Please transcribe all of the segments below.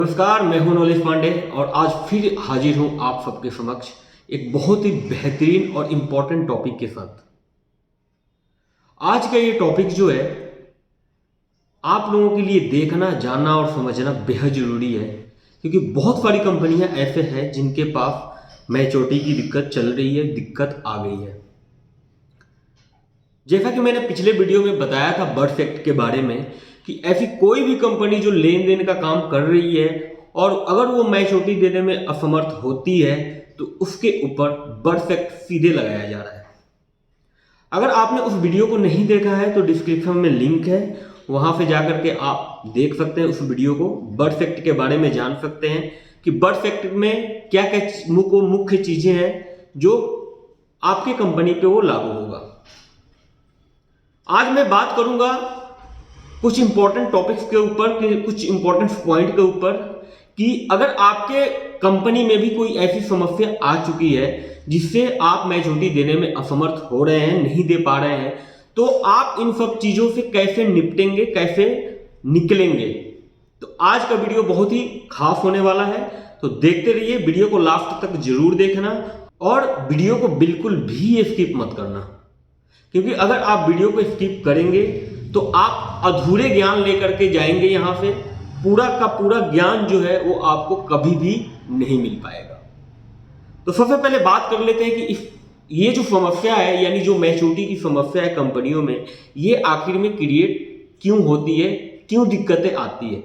नमस्कार, मैं हूं नॉलेज पांडे और आज फिर हाजिर हूं आप सबके समक्ष एक बहुत ही बेहतरीन और इंपॉर्टेंट टॉपिक के साथ। आज का ये टॉपिक जो है आप लोगों के लिए देखना, जानना और समझना बेहद जरूरी है, क्योंकि बहुत सारी कंपनियां ऐसे हैं जिनके पास मैच्योरिटी की दिक्कत चल रही है, दिक्कत आ गई है। जैसा कि मैंने पिछले वीडियो में बताया था बर्थ एक्ट के बारे में कि ऐसी कोई भी कंपनी जो लेन देन का काम कर रही है और अगर वो मैच्योरिटी देने में असमर्थ होती है तो उसके ऊपर बर्थ एक्ट सीधे लगाया जा रहा है। अगर आपने उस वीडियो को नहीं देखा है तो डिस्क्रिप्शन में लिंक है, वहां पे जाकर के आप देख सकते हैं उस वीडियो को। बर्थ एक्ट के बारे में जान सकते हैं कि बर्थ एक्ट में क्या क्या मुख्य चीजें हैं जो आपकी कंपनी पे वो लागू होगा। आज मैं बात करूंगा कुछ इंपॉर्टेंट टॉपिक्स के ऊपर, कुछ इंपॉर्टेंट पॉइंट के ऊपर कि अगर आपके कंपनी में भी कोई ऐसी समस्या आ चुकी है जिससे आप मैच्योरिटी देने में असमर्थ हो रहे हैं, नहीं दे पा रहे हैं, तो आप इन सब चीजों से कैसे निपटेंगे, कैसे निकलेंगे। तो आज का वीडियो बहुत ही खास होने वाला है, तो देखते रहिए, वीडियो को लास्ट तक जरूर देखना और वीडियो को बिल्कुल भी स्किप मत करना, क्योंकि अगर आप वीडियो को स्किप करेंगे तो आप अधूरे ज्ञान लेकर के जाएंगे यहां से। पूरा का पूरा ज्ञान जो है वो आपको कभी भी नहीं मिल पाएगा। तो सबसे पहले बात कर लेते हैं कि ये जो समस्या है, यानी जो मैच्योरिटी की समस्या है कंपनियों में, ये आखिर में क्रिएट क्यों होती है, क्यों दिक्कतें आती है।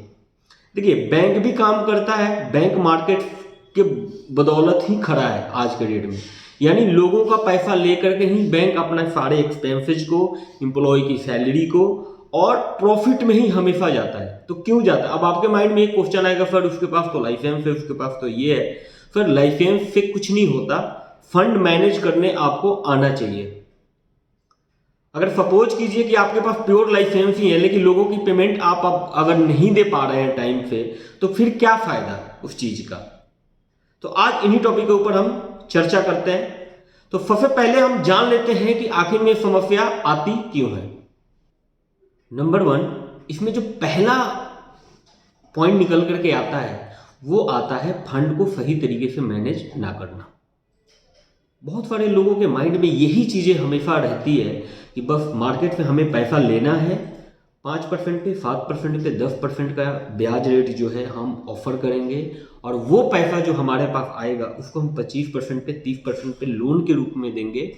देखिए, बैंक भी काम करता है, बैंक मार्केट के बदौलत ही खड़ा है आज के डेट में। यानी लोगों का पैसा लेकर के ही बैंक अपना सारे एक्सपेंसेज को, एम्प्लॉय की सैलरी को और प्रॉफिट में ही हमेशा जाता है। तो क्यों जाता है? अब आपके माइंड में एक क्वेश्चन आएगा, सर उसके पास तो लाइसेंस है, उसके पास तो ये है। सर लाइसेंस से कुछ नहीं होता, फंड मैनेज करने आपको आना चाहिए। अगर सपोज कीजिए कि आपके पास प्योर लाइसेंस ही है लेकिन लोगों की पेमेंट आप अगर नहीं दे पा रहे हैं टाइम से, तो फिर क्या फायदा उस चीज का। तो आज इन्हीं टॉपिक के ऊपर हम चर्चा करते हैं। तो सबसे पहले हम जान लेते हैं कि आखिर में समस्या आती क्यों है। नंबर 1, इसमें जो पहला पॉइंट निकल करके आता है वो आता है फंड को सही तरीके से मैनेज ना करना। बहुत सारे लोगों के माइंड में यही चीजें हमेशा रहती है कि बस मार्केट से हमें पैसा लेना है, 5% पे, 7% पे, 10% का ब्याज रेट जो है हम ऑफर करेंगे और वो पैसा जो हमारे पास आएगा उसको हम 25% पे, 30% पे लोन के रूप में देंगे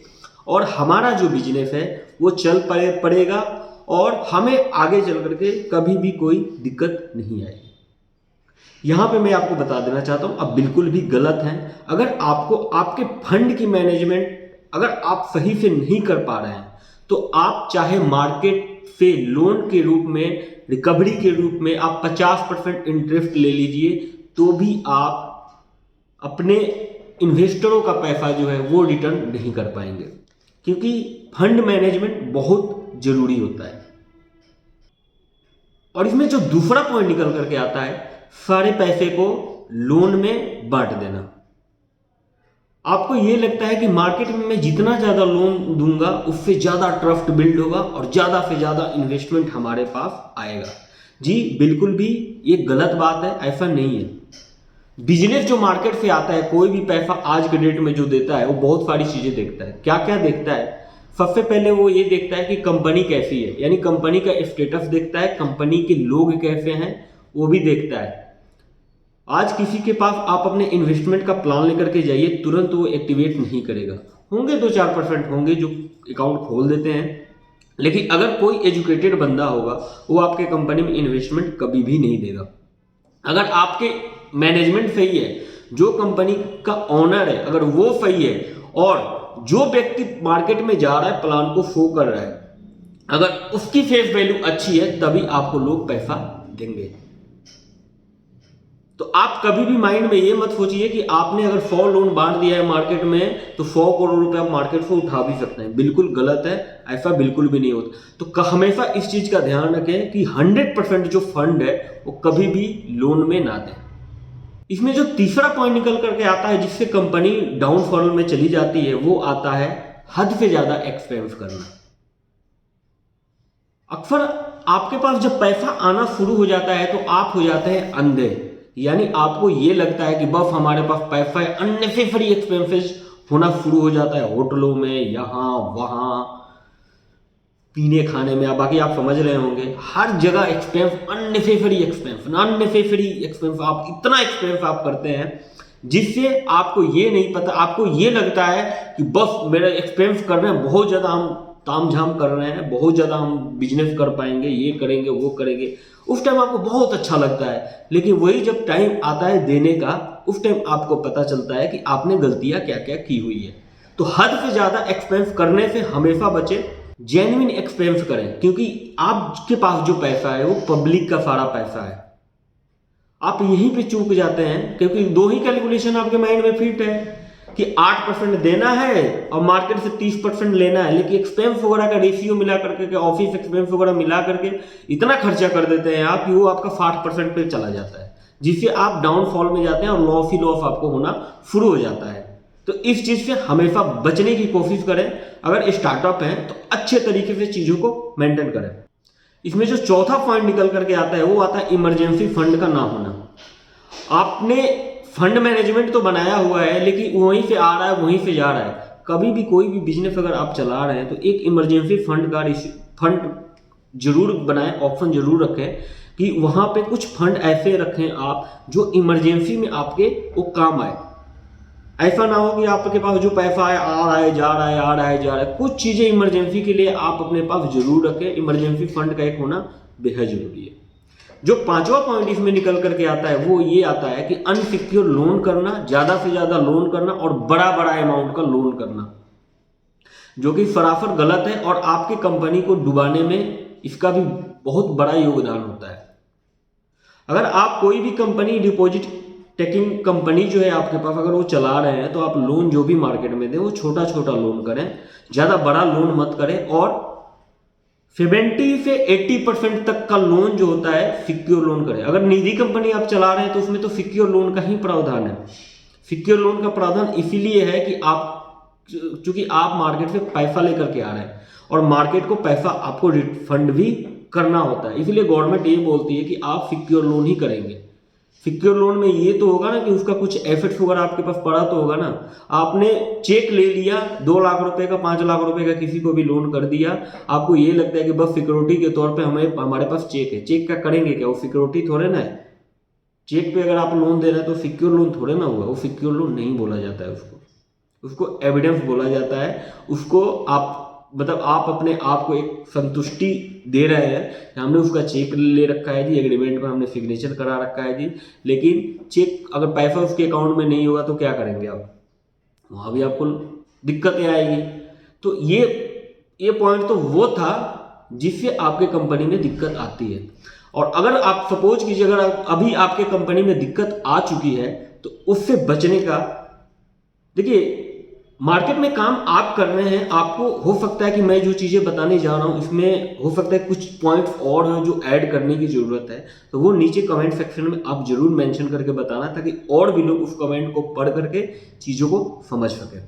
और हमारा जो बिजनेस है वो चल पड़ेगा और हमें आगे चल करके कभी भी कोई दिक्कत नहीं आएगी। यहां पे मैं आपको बता देना चाहता हूं, अब बिल्कुल भी गलत है। अगर आपको आपके फंड की मैनेजमेंट अगर आप सही से नहीं कर पा रहे हैं तो आप चाहे मार्केट से लोन के रूप में, रिकवरी के रूप में आप 50% इंटरेस्ट ले लीजिए, तो भी आप अपने इन्वेस्टरों का पैसा जो है वो रिटर्न नहीं कर पाएंगे, क्योंकि फंड मैनेजमेंट बहुत जरूरी होता है। और इसमें जो दूसरा पॉइंट निकल करके आता है, सारे पैसे को लोन में बांट देना। आपको यह लगता है कि मार्केट में मैं जितना ज्यादा लोन दूंगा उससे ज्यादा ट्रस्ट बिल्ड होगा और ज्यादा से ज्यादा इन्वेस्टमेंट हमारे पास आएगा। जी बिल्कुल भी ये गलत बात है, ऐसा नहीं है। बिजनेस जो मार्केट से आता है, कोई भी पैसा आज के डेट में जो देता है वो बहुत सारी चीजें देखता है। क्या क्या देखता है? सबसे पहले वो ये देखता है कि कंपनी कैसी है, यानी कंपनी का स्टेटस देखता है, कंपनी के लोग कैसे हैं वो भी देखता है। आज किसी के पास आप अपने इन्वेस्टमेंट का प्लान लेकर के जाइए, तुरंत वो एक्टिवेट नहीं करेगा। होंगे 2-4% होंगे जो अकाउंट खोल देते हैं, लेकिन अगर कोई एजुकेटेड बंदा होगा वो आपके कंपनी में इन्वेस्टमेंट कभी भी नहीं देगा। अगर आपके मैनेजमेंट सही है, जो कंपनी का ओनर है अगर वो सही है और जो व्यक्ति मार्केट में जा रहा है प्लान को शो कर रहा है, अगर उसकी फेस वैल्यू अच्छी है, तभी आपको लोग पैसा देंगे। तो आप कभी भी माइंड में ये मत सोचिए कि आपने अगर 100 लोन बांट दिया है मार्केट में तो 100 करोड़ रुपए आप मार्केट से उठा भी सकते हैं। बिल्कुल गलत है, ऐसा बिल्कुल भी नहीं होता। तो हमेशा इस चीज का ध्यान रखें कि 100% जो फंड है वो कभी भी लोन में ना दें। इसमें जो तीसरा पॉइंट निकल करके आता है जिससे कंपनी डाउनफॉल में चली जाती है, वो आता है हद से ज्यादा एक्सपेंस करना। अक्सर आपके पास जब पैसा आना शुरू हो जाता है तो आप हो जाते हैं अंधे यानी आपको ये लगता है कि बस हमारे पास पैसा है, अननेसेसरी एक्सपेंसेस होना शुरू हो जाता है होटलों में, यहाँ वहाँ, पीने खाने में। बाकी आप समझ रहे होंगे, हर जगह एक्सपेंस, अननेसेसरी एक्सपेंस, आप इतना एक्सपेंस आप करते हैं जिससे आपको ये नहीं पता, आपको ये लगता है कि बस मेरा एक्सपेंस कर रहे हैं, बहुत ज़्यादा हम ताम झाम कर रहे हैं, बहुत ज़्यादा हम बिजनेस कर पाएंगे, ये करेंगे वो करेंगे। उस टाइम आपको बहुत अच्छा लगता है, लेकिन वही जब टाइम आता है देने का, उस टाइम आपको पता चलता है कि आपने गलतियां क्या क्या की हुई है। तो हद से ज़्यादा एक्सपेंस करने से हमेशा बचे, जेन्युइन एक्सपेंस करें, क्योंकि आपके पास जो पैसा है वो पब्लिक का सारा पैसा है। आप यहीं पे चूक जाते हैं, क्योंकि दो ही कैलकुलेशन आपके माइंड में फिट है कि 8% देना है और मार्केट से 30% लेना है, लेकिन एक्सपेंस वगैरह का रेशियो मिला करके, ऑफिस एक्सपेंस वगैरह मिला करके इतना खर्चा कर देते हैं आप कि वो आपका 60% पे चला जाता है, जिससे आप डाउनफॉल में जाते हैं और लॉस ही लॉस आपको होना शुरू हो जाता है। तो इस चीज से हमेशा बचने की कोशिश करें। अगर स्टार्टअप है तो अच्छे तरीके से चीजों को मेंटेन करें। इसमें जो चौथा पॉइंट निकल करके आता है वो आता है इमरजेंसी फंड का ना होना। आपने फंड मैनेजमेंट तो बनाया हुआ है, लेकिन वहीं से आ रहा है वहीं से जा रहा है। कभी भी कोई भी बिजनेस अगर आप चला रहे हैं तो एक इमरजेंसी फंड जरूर बनाएं, ऑप्शन जरूर रखें कि वहां पे कुछ फंड ऐसे रखें आप जो इमरजेंसी में आपके वो काम आए। ऐसा ना हो कि आपके पास जो पैसा है आ रहा है जा रहा है, आ रहा है जा रहा है। कुछ चीजें इमरजेंसी के लिए आप अपने पास जरूर रखें। इमरजेंसी फंड का एक होना बेहद जरूरी है। जो पांचवा पॉइंट इसमें निकल करके आता है वो ये आता है कि अनसिक्योर लोन करना, ज्यादा से ज्यादा लोन करना और बड़ा बड़ा अमाउंट का लोन करना, जो कि सरासर गलत है और आपकी कंपनी को डुबाने में इसका भी बहुत बड़ा योगदान होता है। अगर आप कोई भी कंपनी, डिपॉजिट टेकिंग कंपनी जो है आपके पास, अगर वो चला रहे हैं तो आप लोन जो भी मार्केट में दें वो छोटा छोटा लोन करें, ज्यादा बड़ा लोन मत करें। और 70 से 80% तक का लोन जो होता है सिक्योर लोन करें। अगर निजी कंपनी आप चला रहे हैं तो उसमें तो सिक्योर लोन का ही प्रावधान है। सिक्योर लोन का प्रावधान इसीलिए है कि आप, चूंकि आप मार्केट से पैसा लेकर के आ रहे हैं और मार्केट को पैसा आपको रिफंड भी करना होता है, इसलिए गवर्नमेंट ये बोलती है कि आप सिक्योर लोन ही करेंगे। सिक्योर लोन में ये तो होगा ना कि उसका कुछ एसेट्स वगैरह आपके पास पड़ा तो होगा ना। आपने चेक ले लिया 2 लाख रुपए का, 5 लाख रुपए का, किसी को भी लोन कर दिया, आपको ये लगता है कि बस सिक्योरिटी के तौर पे हमारे पास चेक है। चेक का करेंगे क्या? वो सिक्योरिटी थोड़े ना है। चेक पे अगर आप लोन दे रहे हैं तो सिक्योर लोन थोड़े ना हुआ। वो सिक्योर लोन नहीं बोला जाता है, उसको एविडेंस बोला जाता है। उसको आप मतलब आप अपने आप को एक संतुष्टि दे रहे हैं, हमने उसका चेक ले रखा है जी, एग्रीमेंट में हमने सिग्नेचर करा रखा है जी, लेकिन चेक अगर पैसा उसके अकाउंट में नहीं होगा तो क्या करेंगे आप? वहां भी आपको दिक्कतें आएगी। तो ये पॉइंट तो वो था जिससे आपके कंपनी में दिक्कत आती है। और अगर आप सपोज कीजिए अगर अभी आपके कंपनी में दिक्कत आ चुकी है तो उससे बचने का, देखिए मार्केट में काम आप कर रहे हैं, आपको हो सकता है कि मैं जो चीजें बताने जा रहा हूं इसमें हो सकता है कुछ पॉइंट्स और हैं जो ऐड करने की जरूरत है, तो वो नीचे कमेंट सेक्शन में आप जरूर मेंशन करके बताना, ताकि और भी लोग उस कमेंट को पढ़ करके चीजों को समझ सकें।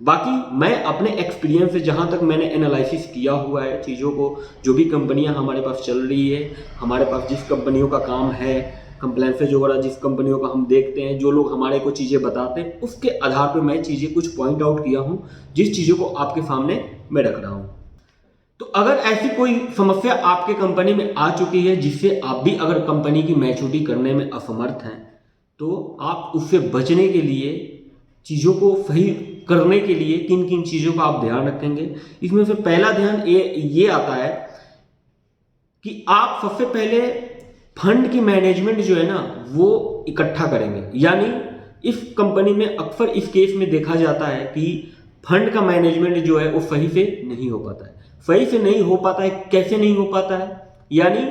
बाकी मैं अपने एक्सपीरियंस से जहां तक मैंने एनालिसिस किया हुआ है चीज़ों को, जो भी कंपनियां हमारे पास चल रही है, हमारे पास जिस कंपनियों का काम है, कंप्लेंसेज वगैरह जिस कंपनियों का हम देखते हैं, जो लोग हमारे को चीज़ें बताते हैं, उसके आधार पर मैं चीज़ें कुछ पॉइंट आउट किया हूँ, जिस चीज़ों को आपके सामने मैं रख रहा हूँ। तो अगर ऐसी कोई समस्या आपके कंपनी में आ चुकी है जिससे आप भी अगर कंपनी की मैच्योरिटी करने में असमर्थ हैं, तो आप उससे बचने के लिए, चीज़ों को सही करने के लिए किन किन चीज़ों का आप ध्यान रखेंगे, इसमें से पहला ध्यान ये आता है कि आप सबसे पहले फंड की मैनेजमेंट जो है ना वो इकट्ठा करेंगे। यानी इस कंपनी में अक्सर इस केस में देखा जाता है कि फंड का मैनेजमेंट जो है वो सही से नहीं हो पाता है। सही से नहीं हो पाता है, कैसे नहीं हो पाता है? यानी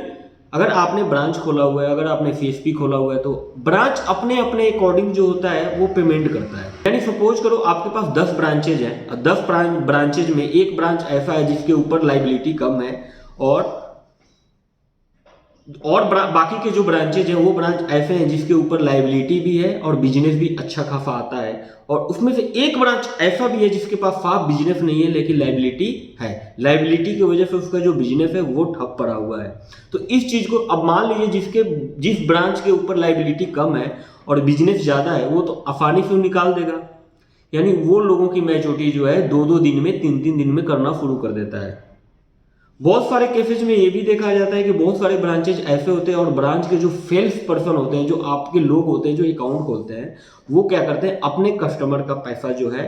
अगर आपने ब्रांच खोला हुआ है, अगर आपने सीएसपी खोला हुआ है, तो ब्रांच अपने अपने अकॉर्डिंग जो होता है वो पेमेंट करता है। यानी सपोज करो आपके पास 10 ब्रांचेज हैं और 10 ब्रांचेज में एक ब्रांच ऐसा है जिसके ऊपर लाइबिलिटी कम है और और बाकी के जो ब्रांचेज हैं वो ब्रांच ऐसे हैं जिसके ऊपर लाइबिलिटी भी है और बिजनेस भी अच्छा खासा आता है, और उसमें से एक ब्रांच ऐसा भी है जिसके पास साफ बिजनेस नहीं है लेकिन लाइबिलिटी है। लाइबिलिटी की वजह से उसका जो बिजनेस है वो ठप पड़ा हुआ है। तो इस चीज को अब मान लीजिए जिस ब्रांच के ऊपर लाइबिलिटी कम है और बिजनेस ज्यादा है वो तो आसानी से निकाल देगा, यानी वो लोगों की मैच्योरिटी जो है 2-2 दिन में 3-3 दिन में करना शुरू कर देता है। बहुत सारे केसेज में ये भी देखा जाता है कि बहुत सारे ब्रांचेज ऐसे होते हैं और ब्रांच के जो सेल्स पर्सन होते हैं, जो आपके लोग होते हैं, जो अकाउंट खोलते हैं, वो क्या करते हैं, अपने कस्टमर का पैसा जो है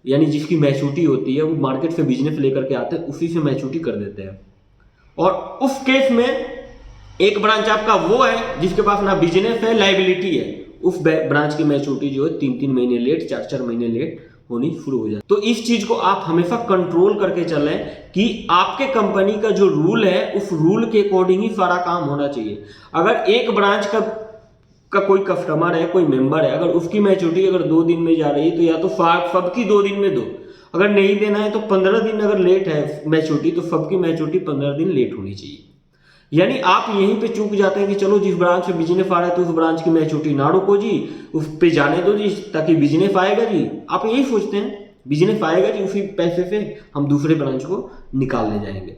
यानी जिसकी मैच्योरिटी होती है वो मार्केट से बिजनेस लेकर के आते हैं, उसी से मैच्योरिटी कर देते हैं। और उस केस में एक ब्रांच आपका वो है जिसके पास ना बिजनेस है लाइबिलिटी है, उस ब्रांच की मैच्योरिटी जो है 3-3 महीने लेट, 4-4 महीने लेट होनी शुरू हो जाए। तो इस चीज को आप हमेशा कंट्रोल करके चलें कि आपके कंपनी का जो रूल है उस रूल के अकॉर्डिंग ही सारा काम होना चाहिए। अगर एक ब्रांच का कोई कस्टमर है, कोई मेंबर है, अगर उसकी मैच्योरिटी अगर 2 दिन में जा रही है तो या तो सबकी 2 दिन में दो, अगर नहीं देना है तो 15 दिन अगर लेट है मैच्योरिटी तो सबकी मैच्योरिटी 15 दिन लेट होनी चाहिए। यानी आप यहीं पे चूक जाते हैं कि चलो जिस ब्रांच में बिजनेस आ रहा है तो उस ब्रांच की मैच्योरिटी ना रोको जी, उस पे जाने दो जी ताकि बिजनेस आएगा जी। आप यही सोचते हैं बिजनेस आएगा जी, उसी पैसे से हम दूसरे ब्रांच को निकाल ले जाएंगे।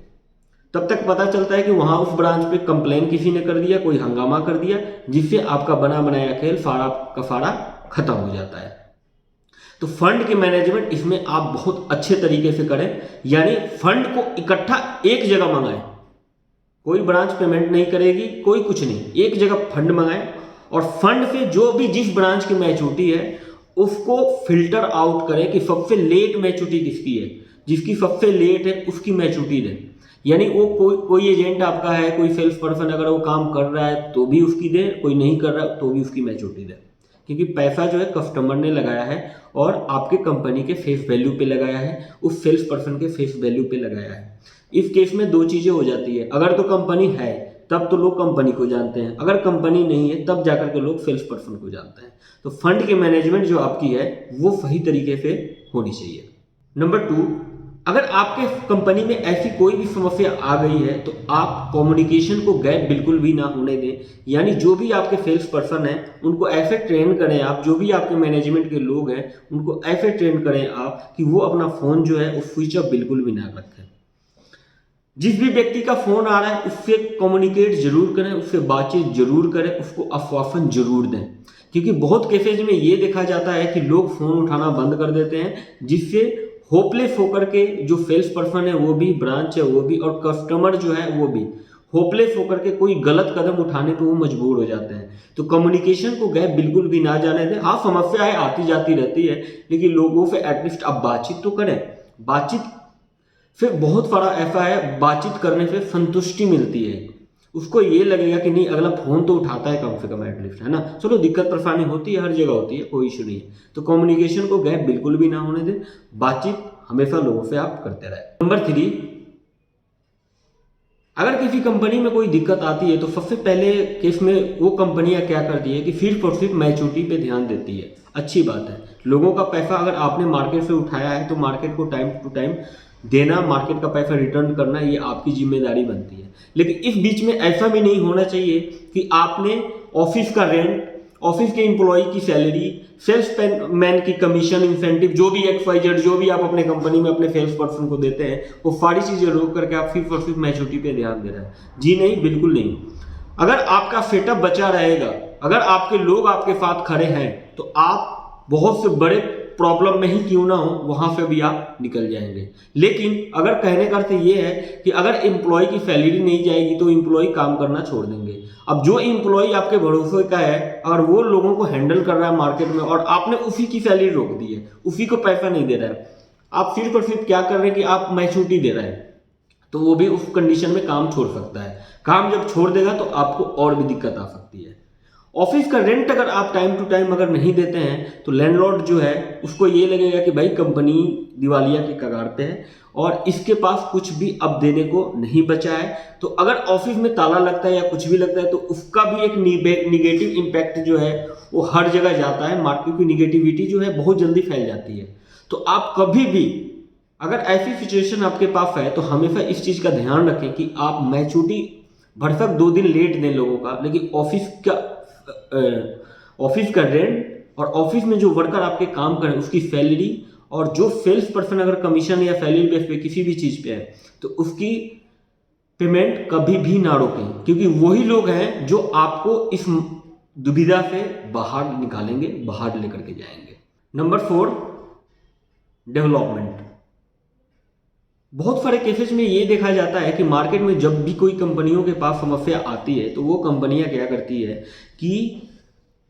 तब तक पता चलता है कि वहां उस ब्रांच पे कंप्लेन किसी ने कर दिया, कोई हंगामा कर दिया, जिससे आपका बना बनाया खेल सारा का सारा खत्म हो जाता है। तो फंड के मैनेजमेंट इसमें आप बहुत अच्छे तरीके से करें, यानी फंड को इकट्ठा एक जगह मंगाएं। कोई ब्रांच पेमेंट नहीं करेगी, कोई कुछ नहीं, एक जगह फंड मंगाएं और फंड से जो भी जिस ब्रांच की मैच्योरिटी है उसको फिल्टर आउट करें कि सबसे लेट मैच्योरिटी किसकी है, जिसकी सबसे लेट है उसकी मैच्योरिटी दें। यानी वो कोई एजेंट आपका है, कोई सेल्स पर्सन अगर वो काम कर रहा है तो भी उसकी दें, कोई नहीं कर रहा तो भी उसकी मैच्योरिटी दें, क्योंकि पैसा जो है कस्टमर ने लगाया है और आपके कंपनी के फेस वैल्यू पे लगाया है, उस सेल्स पर्सन के फेस वैल्यू पे लगाया है। इस केस में 2 चीजें हो जाती है, अगर तो कंपनी है तब तो लोग कंपनी को जानते हैं, अगर कंपनी नहीं है तब जाकर के लोग सेल्स पर्सन को जानते हैं। तो फंड की मैनेजमेंट जो आपकी है वो सही तरीके से होनी चाहिए। नंबर 2, अगर आपके कंपनी में ऐसी कोई भी समस्या आ गई है तो आप कम्युनिकेशन को गैप बिल्कुल भी ना होने दें। यानी जो भी आपके सेल्स पर्सन हैं उनको ऐसे ट्रेन करें आप, जो भी आपके मैनेजमेंट के लोग हैं उनको ऐसे ट्रेन करें आप कि वो अपना फोन जो है वो स्विच ऑफ बिल्कुल भी ना रखें। जिस भी व्यक्ति का फोन आ रहा है उससे कम्युनिकेट जरूर करें, उससे बातचीत जरूर करें, उसको आश्वासन जरूर दें, क्योंकि बहुत केसेज में ये देखा जाता है कि लोग फोन उठाना बंद कर देते हैं, जिससे होपलेस होकर के जो सेल्स पर्सन है वो भी, ब्रांच है वो भी, और कस्टमर जो है वो भी होपलेस होकर के कोई गलत कदम उठाने पे वो मजबूर हो जाते हैं। तो कम्युनिकेशन को गैप बिल्कुल भी ना जाने दें। हाँ, समस्याएं आती जाती रहती है लेकिन लोगों से एटलीस्ट आप बातचीत तो करें। बातचीत फिर बहुत सारा ऐसा है, बातचीत करने से संतुष्टि मिलती है, उसको ये लगेगा कि नहीं अगला फोन तो उठाता है कम से कम एटलीस्ट, है ना। चलो दिक्कत परेशानी होती है, हर जगह होती है, कोई इशू नहीं है। तो कम्युनिकेशन को गैप बिल्कुल भी ना होने दें, बातचीत हमेशा लोगों से आप करते रहे। नंबर 3, अगर किसी कंपनी में कोई दिक्कत आती है तो सबसे पहले केस में वो कंपनियां क्या करती है कि सिर्फ और सिर्फ मैच्योरिटी पे ध्यान देती है। अच्छी बात है, लोगों का पैसा अगर आपने मार्केट से उठाया है तो मार्केट को टाइम टू टाइम देना, मार्केट का पैसा रिटर्न करना, ये आपकी जिम्मेदारी बनती है। लेकिन इस बीच में ऐसा भी नहीं होना चाहिए कि आपने ऑफिस का रेंट, ऑफिस के एम्प्लॉय की सैलरी, सेल्स मैन की कमीशन, इंसेंटिव, जो भी XYZ जो भी आप अपने कंपनी में अपने सेल्स पर्सन को देते हैं, वो सारी चीजें रोक करके आप सिर्फ और सिर्फ मैच्योरिटी पे ध्यान दे रहे हैं। जी नहीं, बिल्कुल नहीं। अगर आपका सेटअप बचा रहेगा, अगर आपके लोग आपके साथ खड़े हैं तो आप बहुत से बड़े प्रॉब्लम में ही क्यों ना हो वहां से भी आप निकल जाएंगे। लेकिन अगर कहने का अर्थ ये है कि अगर एम्प्लॉय की सैलरी नहीं जाएगी तो एम्प्लॉय काम करना छोड़ देंगे। अब जो एम्प्लॉय आपके भरोसे का है, अगर वो लोगों को हैंडल कर रहा है मार्केट में और आपने उसी की सैलरी रोक दी है, उसी को पैसा नहीं दे रहा है, आप सिर्फ और सिर्फ क्या कर रहे हैं कि आप मैच्योरिटी दे रहे हैं, तो वो भी उस कंडीशन में काम छोड़ सकता है। काम जब छोड़ देगा तो आपको और भी दिक्कत आ सकती है। ऑफिस का रेंट अगर आप टाइम टू टाइम अगर नहीं देते हैं तो लैंडलॉर्ड जो है उसको ये लगेगा कि भाई कंपनी दिवालिया के कगार पे है और इसके पास कुछ भी अब देने को नहीं बचा है। तो अगर ऑफिस में ताला लगता है या कुछ भी लगता है तो उसका भी एक निगेटिव इम्पैक्ट जो है वो हर जगह जाता है। मार्केट की निगेटिविटी जो है बहुत जल्दी फैल जाती है। तो आप कभी भी अगर ऐसी सिचुएशन आपके पास है तो हमेशा इस चीज का ध्यान रखें कि आप मैच्योरिटी भरसक 2 दिन लेट दें लोगों का, लेकिन ऑफिस का रेंट और ऑफिस में जो वर्कर आपके काम करें उसकी सैलरी, और जो सेल्स पर्सन अगर कमीशन या सैलरी बेस पे किसी भी चीज़ पे है तो उसकी पेमेंट कभी भी ना रोकें, क्योंकि वही लोग हैं जो आपको इस दुविधा से बाहर निकालेंगे, बाहर लेकर के जाएंगे। Number 4, development. बहुत सारे केसेस में ये देखा जाता है कि मार्केट में जब भी कोई कंपनियों के पास समस्या आती है तो वो कंपनियां क्या करती है कि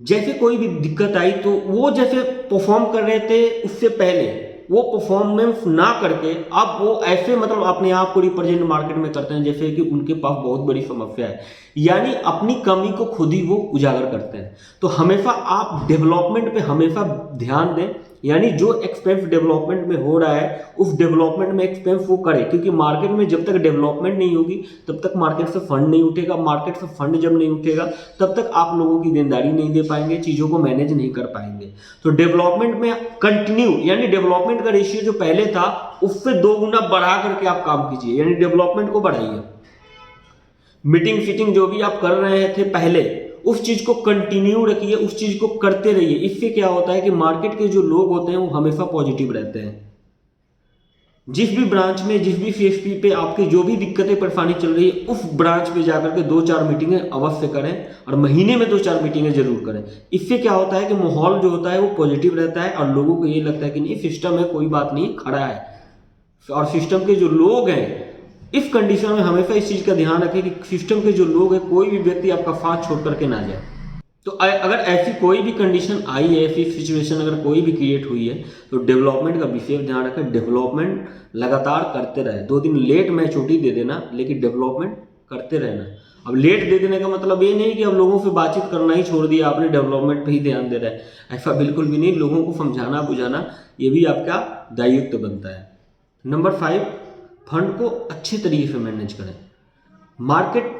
जैसे कोई भी दिक्कत आई तो वो जैसे परफॉर्म कर रहे थे उससे पहले वो परफॉर्मेंस ना करके अब वो ऐसे मतलब अपने आप को रिप्रेजेंट मार्केट में करते हैं जैसे कि उनके पास बहुत बड़ी समस्या है, यानी अपनी कमी को खुद ही वो उजागर करते हैं। तो हमेशा आप डेवलपमेंट पे हमेशा ध्यान दें, यानी जो एक्सपेंस डेवलपमेंट में हो रहा है उस डेवलपमेंट में एक्सपेंस वो करे, क्योंकि मार्केट में जब तक डेवलपमेंट नहीं होगी तब तक मार्केट से फंड नहीं उठेगा, मार्केट से फंड जब नहीं उठेगा तब तक आप लोगों की देनदारी नहीं दे पाएंगे, चीज़ों को मैनेज नहीं कर पाएंगे। तो डेवलपमेंट में कंटिन्यू, यानी डेवलपमेंट का रेशियो जो पहले था उससे 2 गुना बढ़ा करके आप काम कीजिए, यानी डेवलपमेंट को बढ़ाइए। मीटिंग फिटिंग जो भी आप कर रहे थे पहले उस चीज को कंटिन्यू रखिए, उस चीज को करते रहिए। इससे क्या होता है कि मार्केट के जो लोग होते हैं वो हमेशा पॉजिटिव रहते हैं। जिस भी ब्रांच में, जिस भी सीएसपी पे आपकी जो भी दिक्कतें परेशानी चल रही है उस ब्रांच पे जाकर के 2-4 मीटिंगें अवश्य करें, और महीने में 2-4 मीटिंगें जरूर करें। इससे क्या होता है कि माहौल जो होता है वो पॉजिटिव रहता है और लोगों को ये लगता है कि नहीं सिस्टम है, कोई बात नहीं, खड़ा है। और सिस्टम के जो लोग हैं इस कंडीशन में हमेशा इस चीज का ध्यान रखें कि सिस्टम के जो लोग हैं कोई भी व्यक्ति आपका साथ छोड़ करके ना जाए। तो अगर ऐसी कोई भी कंडीशन आई है, ऐसी सिचुएशन अगर कोई भी क्रिएट हुई है तो डेवलपमेंट का विशेष ध्यान रखें। डेवलपमेंट लगातार करते रहे, 2 दिन लेट में छुट्टी दे देना लेकिन डेवलपमेंट करते रहना। अब लेट दे देने का मतलब ये नहीं कि अब लोगों से बातचीत करना ही छोड़ दिया, आपने डेवलपमेंट पे ही ध्यान दे रहा है, ऐसा बिल्कुल भी नहीं। लोगों को समझाना बुझाना ये भी आपका दायित्व बनता है। नंबर 5, फंड को अच्छे तरीके से मैनेज करें। मार्केट,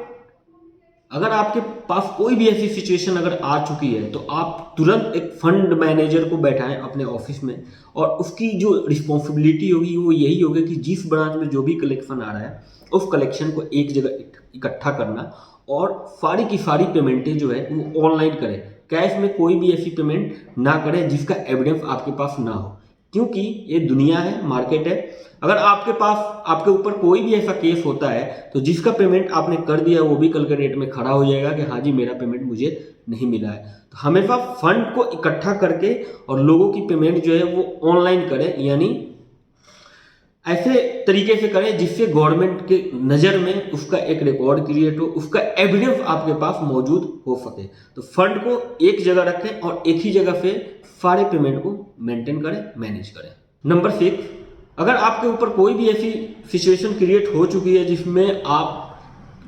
अगर आपके पास कोई भी ऐसी सिचुएशन अगर आ चुकी है तो आप तुरंत एक फंड मैनेजर को बैठाएं अपने ऑफिस में, और उसकी जो रिस्पॉन्सिबिलिटी होगी वो यही होगी कि जिस ब्रांच में जो भी कलेक्शन आ रहा है उस कलेक्शन को एक जगह इकट्ठा करना, और सारी की सारी पेमेंटें जो है वो ऑनलाइन करें। कैश में कोई भी ऐसी पेमेंट ना करें जिसका एविडेंस आपके पास ना हो, क्योंकि ये दुनिया है, मार्केट है। अगर आपके पास आपके ऊपर कोई भी ऐसा केस होता है तो जिसका पेमेंट आपने कर दिया है वो भी कल के डेट में खड़ा हो जाएगा कि हाँ जी मेरा पेमेंट मुझे नहीं मिला है। तो हमेशा फंड को इकट्ठा करके और लोगों की पेमेंट जो है वो ऑनलाइन करें, यानी ऐसे तरीके से करें जिससे गवर्नमेंट के नज़र में उसका एक रिकॉर्ड क्रिएट हो, उसका एविडेंस आपके पास मौजूद हो सके। तो फंड को एक जगह रखें और एक ही जगह से सारे पेमेंट को मेंटेन करें, मैनेज करें। नंबर 6, अगर आपके ऊपर कोई भी ऐसी सिचुएशन क्रिएट हो चुकी है जिसमें आप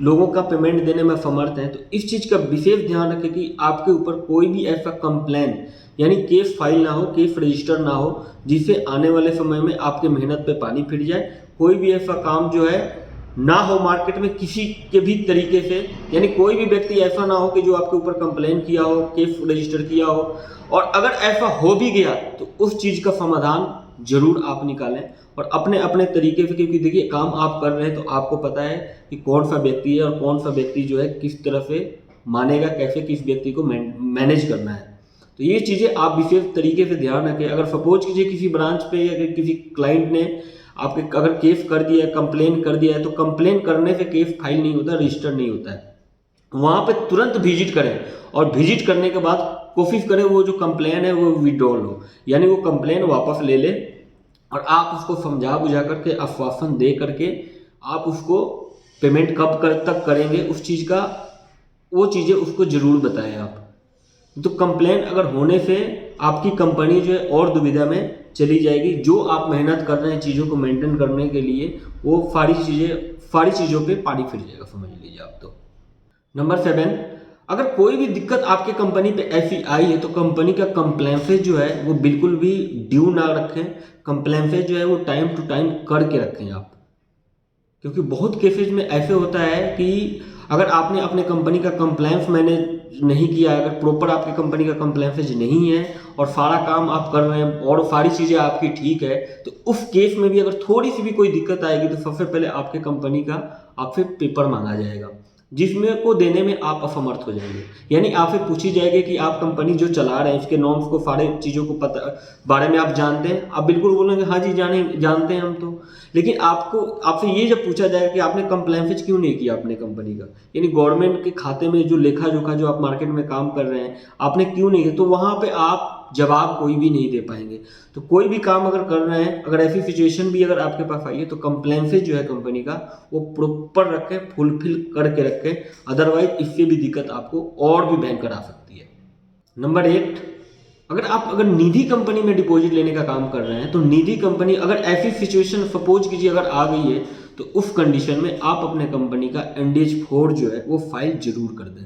लोगों का पेमेंट देने में समर्थ हैं तो इस चीज़ का विशेष ध्यान रखें कि आपके ऊपर कोई भी ऐसा कंप्लेन यानी केस फाइल ना हो, केस रजिस्टर ना हो जिससे आने वाले समय में आपके मेहनत पे पानी फिर जाए। कोई भी ऐसा काम जो है ना हो मार्केट में किसी के भी तरीके से, यानी कोई भी व्यक्ति ऐसा ना हो कि जो आपके ऊपर कंप्लेन किया हो, केस रजिस्टर किया हो, और अगर ऐसा हो भी गया तो उस चीज़ का समाधान जरूर आप निकालें और अपने अपने तरीके से, क्योंकि देखिए काम आप कर रहे हैं तो आपको पता है कि कौन सा व्यक्ति है और कौन सा व्यक्ति जो है किस तरह से मानेगा, कैसे किस व्यक्ति को मैनेज करना है। तो ये चीज़ें आप विशेष तरीके से ध्यान रखें। अगर सपोज कीजिए किसी ब्रांच पे या किसी क्लाइंट ने आपके अगर केस कर दिया है, कंप्लेन कर दिया है, तो कंप्लेन करने से केस फाइल नहीं होता, रजिस्टर नहीं होता है। वहाँ पे तुरंत विजिट करें और विजिट करने के बाद कोशिश करें वो जो कंप्लेन है वो विड्रॉल हो, यानी वो कंप्लेन वापस ले ले और आप उसको समझा बुझा करके आश्वासन दे करके आप उसको पेमेंट कब तक करेंगे उस चीज़ का, वो चीज़ें उसको ज़रूर बताएं आप। तो कंप्लेन अगर होने से आपकी कंपनी जो है और दुविधा में चली जाएगी। जो आप मेहनत कर रहे हैं चीज़ों को मेंटेन करने के लिए वो सारी चीज़ों पे पानी फिर जाएगा, समझ लीजिए आप। तो नंबर 7, अगर कोई भी दिक्कत आपके कंपनी पे ऐसी आई है तो कंपनी का कंप्लेंसेज जो है वो बिल्कुल भी ड्यू ना रखें। कंप्लेंसेज जो है वो टाइम टू टाइम करके रखें आप, क्योंकि बहुत केसेज में ऐसे होता है कि अगर आपने अपने कंपनी का कंप्लेंस मैनेज नहीं किया, अगर प्रॉपर आपकी कंपनी का कंप्लेंसेज नहीं है और सारा काम आप कर रहे हैं और सारी चीज़ें आपकी ठीक है, तो उस केस में भी अगर थोड़ी सी भी कोई दिक्कत आएगी तो सबसे पहले आपके कंपनी का आपसे पेपर मांगा जाएगा। जिसमें को देने में आप असमर्थ हो जाएंगे। यानी आपसे पूछी जाएगी कि आप कंपनी जो चला रहे हैं इसके नॉर्म्स को, सारे चीज़ों को पता बारे में आप जानते हैं, आप बिल्कुल बोलेंगे हाँ जी जानते हैं हम तो। लेकिन आपसे ये जब पूछा जाएगा कि आपने कंप्लायंस क्यों नहीं किया अपने कंपनी का, यानी गवर्नमेंट के खाते में जो लेखा जोखा जो आप मार्केट में काम कर रहे हैं आपने क्यों नहीं किया, तो वहाँ पे आप जवाब कोई भी नहीं दे पाएंगे। तो कोई भी काम अगर कर रहे हैं, अगर ऐसी सिचुएशन भी अगर आपके पास आई है, तो कंप्लायंस जो है कंपनी का वो प्रॉपर रखें, फुलफिल करके रखें, अदरवाइज इससे भी दिक्कत आपको और भी भयंकर आ सकती है। नंबर 8, अगर निधि कंपनी में डिपॉजिट लेने का काम कर रहे हैं, तो निधि कंपनी अगर ऐसी सिचुएशन सपोज कीजिए अगर आ गई है, तो उस कंडीशन में आप अपने कंपनी का NDS 4 जो है वो फाइल जरूर कर दें।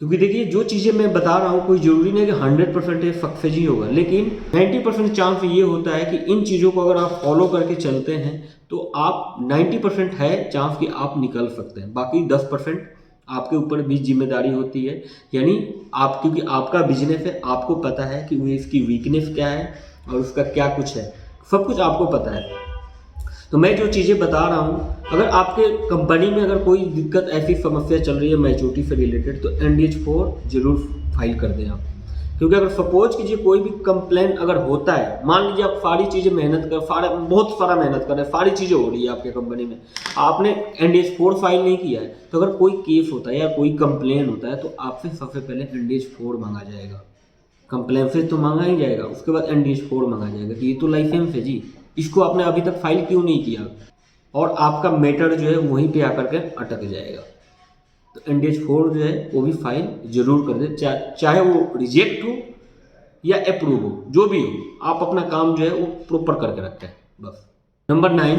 क्योंकि देखिए जो चीज़ें मैं बता रहा हूँ कोई ज़रूरी नहीं कि 100% सक्सेस ही होगा, लेकिन 90% चांस ये होता है कि इन चीज़ों को अगर आप फॉलो करके चलते हैं तो आप 90% है चांस कि आप निकल सकते हैं। बाकी 10% आपके ऊपर भी जिम्मेदारी होती है। यानी आप, क्योंकि आपका बिजनेस है, आपको पता है कि वो इसकी वीकनेस क्या है और उसका क्या कुछ है, सब कुछ आपको पता है। तो मैं जो चीज़ें बता रहा हूँ, अगर आपके कंपनी में अगर कोई दिक्कत ऐसी समस्या चल रही है मैच्योरिटी से रिलेटेड, तो NDS 4 जरूर फाइल कर दें आप। क्योंकि अगर सपोज कीजिए कोई भी कंप्लेन अगर होता है, मान लीजिए आप सारी चीज़ें बहुत सारा मेहनत कर रहे हैं, सारी चीज़ें हो रही है आपके कंपनी में, आपने NDS 4 फाइल नहीं किया है, तो अगर कोई केस होता है या कोई कंप्लेन होता है तो आपसे सबसे पहले NDS 4 मांगा जाएगा। कंप्लेन तो मांगा ही जाएगा, उसके बाद NDS 4 मांगा जाएगा कि ये तो लाइसेंस है जी, इसको आपने अभी तक फाइल क्यों नहीं किया, और आपका मैटर जो है वहीं पे आकर के अटक जाएगा। तो NDS 4 जो है वो भी फाइल जरूर कर दे, चाहे वो रिजेक्ट हो या अप्रूव हो, जो भी हो, आप अपना काम जो है वो प्रॉपर करके रखें बस। नंबर 9,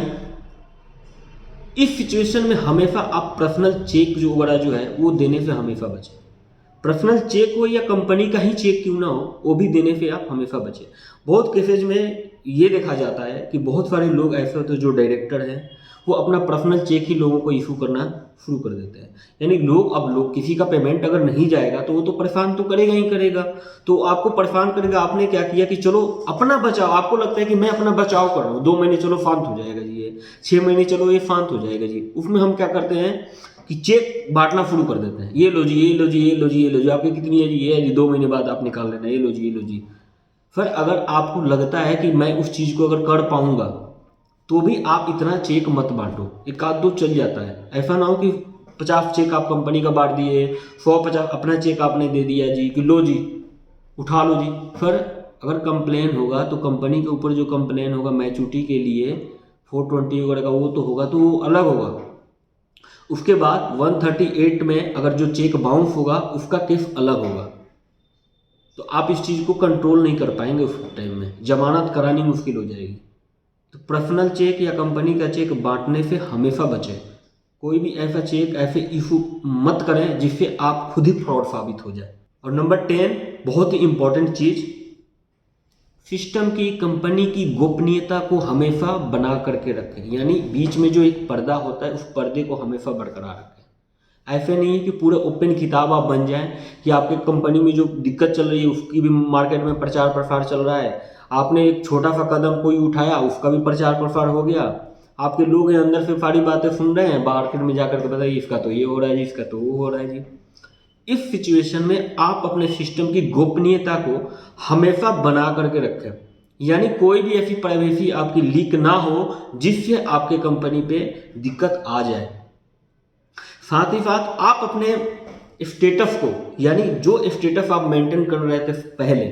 इस सिचुएशन में हमेशा आप पर्सनल चेक जो वगैरह जो है वो देने से हमेशा बचें। पर्सनल चेक हो या कंपनी का ही चेक क्यों ना हो, वो भी देने से आप हमेशा बचें। बहुत केसेज में ये देखा जाता है कि बहुत सारे लोग ऐसे होते हैं जो डायरेक्टर हैं, वो अपना पर्सनल चेक ही लोगों को इशू करना शुरू कर देते हैं। यानी लोग किसी का पेमेंट अगर नहीं जाएगा तो वो तो परेशान तो करेगा ही करेगा, तो आपको परेशान करेगा। आपने क्या किया कि चलो अपना बचाव, आपको लगता है कि मैं अपना बचाव कर रहा हूँ, 2 महीने चलो शांत हो जाएगा जी, ये 6 महीने चलो ये शांत हो जाएगा जी, उसमें हम क्या करते हैं कि चेक बांटना शुरू कर देते हैं। ये लो जी, ये लो जी, ये लो जी, ये लो जी, आपकी कितनी है जी, ये है जी, 2 महीने बाद आप निकाल लेना, ये लो जी, ये लो जी। फिर अगर आपको लगता है कि मैं उस चीज़ को अगर कर पाऊंगा, तो भी आप इतना चेक मत बांटो, एक आध दो चल जाता है। ऐसा ना हो कि 50 चेक आप कंपनी का बांट दिए, 150 अपना चेक आपने दे दिया जी कि लो जी उठा लो जी। फिर अगर कंप्लेन होगा तो कंपनी के ऊपर जो कंप्लेन होगा मैच्योरिटी के लिए 420 वगैरह का, वो तो होगा, तो वो अलग होगा। उसके बाद 138 में अगर जो चेक बाउंस होगा उसका केस अलग होगा। तो आप इस चीज़ को कंट्रोल नहीं कर पाएंगे, उस टाइम में जमानत करानी मुश्किल हो जाएगी। तो पर्सनल चेक या कंपनी का चेक बांटने से हमेशा बचें। कोई भी ऐसा चेक, ऐसे इशू मत करें जिससे आप खुद ही फ्रॉड साबित हो जाए। और नंबर 10, बहुत ही इंपॉर्टेंट चीज़, सिस्टम की, कंपनी की गोपनीयता को हमेशा बना करके रखें। यानी बीच में जो एक पर्दा होता है, उस पर्दे को हमेशा बरकरार रखें। ऐसे नहीं है कि पूरे ओपन किताब आप बन जाएं कि आपके कंपनी में जो दिक्कत चल रही है उसकी भी मार्केट में प्रचार प्रसार चल रहा है, आपने एक छोटा सा कदम कोई उठाया उसका भी प्रचार प्रसार हो गया, आपके लोग अंदर से सारी बातें सुन रहे हैं, मार्केट में जाकर के बताइए इसका तो ये हो रहा है जी, इसका तो वो हो रहा है जी। इस सिचुएशन में आप अपने सिस्टम की गोपनीयता को हमेशा बना करके रखें। यानी कोई भी ऐसी प्राइवेसी आपकी लीक ना हो जिससे आपके कंपनी पे दिक्कत आ जाए। साथ ही साथ आप अपने स्टेटस को, यानी जो स्टेटस आप मेंटेन कर रहे थे पहले,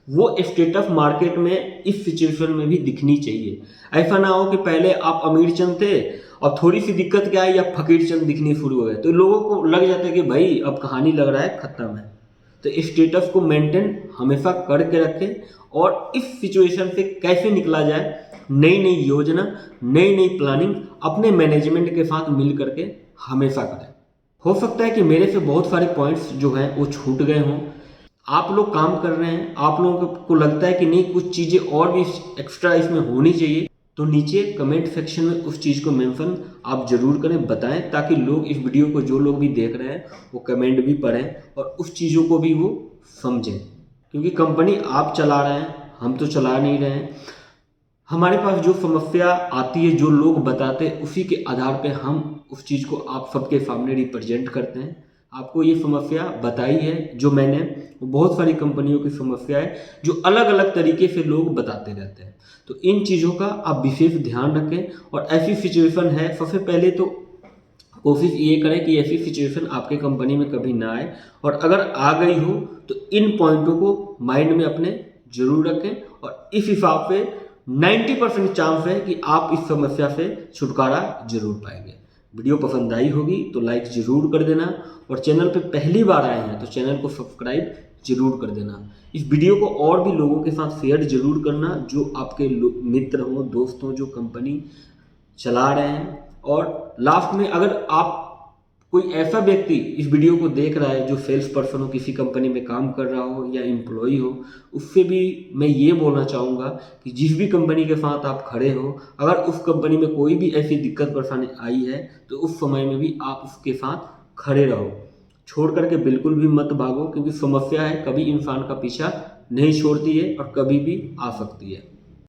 वो स्टेटस मार्केट में इस सिचुएशन में भी दिखनी चाहिए। ऐसा ना हो कि पहले आप अमीर चंद थे और थोड़ी सी दिक्कत क्या है या फकीर चंद दिखनी शुरू हो गए, तो लोगों को लग जाता है कि भाई अब कहानी लग रहा है खत्म है। तो स्टेटस को मेंटेन हमेशा करके रखें और इस सिचुएशन से कैसे निकला जाए, नई नई योजना, नई नई प्लानिंग अपने मैनेजमेंट के साथ मिल करके हमेशा करें। हो सकता है कि मेरे से बहुत सारे पॉइंट्स जो हैं वो छूट गए हों, आप लोग काम कर रहे हैं, आप लोगों को लगता है कि नहीं कुछ चीज़ें और भी एक्स्ट्रा इसमें होनी चाहिए, तो नीचे कमेंट सेक्शन में उस चीज़ को मेंशन आप जरूर करें, बताएं, ताकि लोग इस वीडियो को, जो लोग भी देख रहे हैं वो कमेंट भी पढ़ें और उस चीज़ों को भी वो समझें। क्योंकि कंपनी आप चला रहे हैं, हम तो चला नहीं रहे हैं, हमारे पास जो समस्या आती है, जो लोग बताते हैं, उसी के आधार पे हम उस चीज़ को आप सबके सामने रिप्रेजेंट करते हैं। आपको ये समस्या बताई है जो मैंने, वो बहुत सारी कंपनियों की समस्या है जो अलग अलग तरीके से लोग बताते रहते हैं। तो इन चीज़ों का आप विशेष ध्यान रखें। और ऐसी सिचुएशन है, सबसे पहले तो कोशिश ये करें कि ऐसी सिचुएशन आपके कंपनी में कभी ना आए, और अगर आ गई हो तो इन पॉइंटों को माइंड में अपने जरूर रखें। और इस हिसाब से 90% चांस है कि आप इस समस्या से छुटकारा जरूर पाएंगे। वीडियो पसंद आई होगी तो लाइक जरूर कर देना, और चैनल पे पहली बार आए हैं तो चैनल को सब्सक्राइब जरूर कर देना। इस वीडियो को और भी लोगों के साथ शेयर जरूर करना, जो आपके मित्र हों, दोस्त हों, जो कंपनी चला रहे हैं। और लास्ट में, अगर आप कोई ऐसा व्यक्ति इस वीडियो को देख रहा है जो सेल्स पर्सन हो, किसी कंपनी में काम कर रहा हो या एम्प्लॉय हो, उससे भी मैं ये बोलना चाहूँगा कि जिस भी कंपनी के साथ आप खड़े हो, अगर उस कंपनी में कोई भी ऐसी दिक्कत परेशानी आई है तो उस समय में भी आप उसके साथ खड़े रहो, छोड़ करके बिल्कुल भी मत भागो, क्योंकि समस्या है कभी इंसान का पीछा नहीं छोड़ती है और कभी भी आ सकती है।